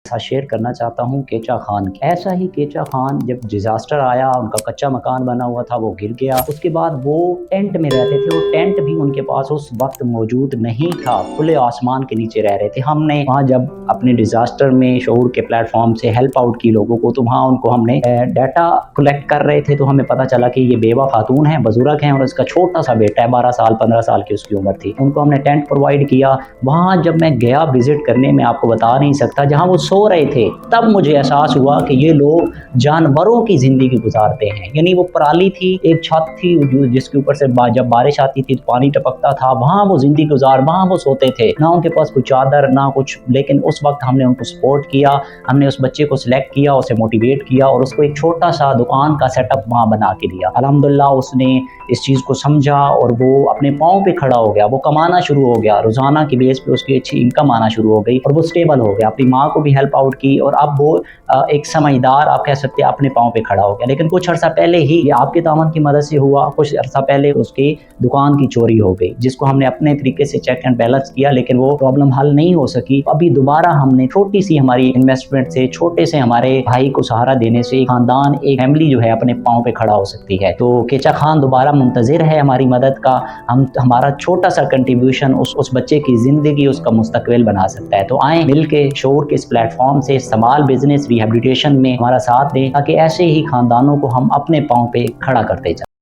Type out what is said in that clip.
साथ शेयर करना चाहता हूँ केचा खान की। ऐसा ही केचा खान जब डिजास्टर आया, उनका कच्चा मकान बना हुआ था वो गिर गया। उसके बाद वो टेंट में रहते थे और टेंट भी उनके पास उस वक्त मौजूद नहीं था, खुले आसमान के नीचे रह रहे थे। हमने वहाँ जब अपने डिजास्टर में शऊर के प्लेटफॉर्म से हेल्प आउट की लोगों को, तो वहाँ उनको हमने डाटा कलेक्ट कर रहे थे, तो हमें पता चला कि ये बेवा खातून है, बुजुर्ग हैं और इसका छोटा सा बेटा है, 12 साल 15 साल की उसकी उम्र थी। उनको हमने टेंट प्रोवाइड किया। वहाँ जब मैं गया विजिट करने, में आपको बता नहीं सकता, जहाँ वो सो रहे थे तब मुझे एहसास हुआ कि ये लोग जानवरों की जिंदगी गुजारते हैं। यानी वो पराली थी, एक छत थी जिसके ऊपर से जब बारिश आती थी तो पानी टपकता था, वहां वो जिंदगी वहां वो सोते थे, ना उनके पास कोई चादर ना कुछ। लेकिन उस वक्त हमने उनको सपोर्ट किया, हमने उस बच्चे को सिलेक्ट किया, उसे मोटिवेट किया और उसको एक छोटा सा दुकान का सेटअप वहां बना के दिया। अल्हम्दुलिल्लाह उसने इस चीज को समझा और वो अपने पाँव पे खड़ा हो गया, वो कमाना शुरू हो गया, रोजाना की बेस पे उसकी अच्छी इनकम आना शुरू हो गई और वो स्टेबल हो गया। अपनी माँ को भी हेल्प आउट की और अब वो एक समझदार, आप कह सकते हैं, अपने पाँव पे खड़ा हो गया। लेकिन कुछ अर्सा पहले ही ये आपके तावन की मदद से हुआ, कुछ अर्सा पहले उसकी दुकान की चोरी हो गई, जिसको हमने अपने तरीके से चेक एंड बैलेंस किया, लेकिन वो प्रॉब्लम हल नहीं हो सकी। अभी दोबारा हमने छोटी सी हमारी इन्वेस्टमेंट से, छोटे से हमारे भाई को सहारा देने से खानदान, एक फैमिली जो है अपने पाँव पे खड़ा हो सकती है। तो केचा खान दोबारा मुंतजिर है हमारी मदद का। हमारा छोटा सा कंट्रीब्यूशन उस बच्चे की जिंदगी, उसका मुस्तकबिल बना सकता है। तो आए मिल के शऊर के इस प्लेटफॉर्म से स्मॉल बिजनेस रिहेबिलिटेशन में हमारा साथ दें, ताकि ऐसे ही खानदानों को हम अपने पाँव पे खड़ा करते जाएं।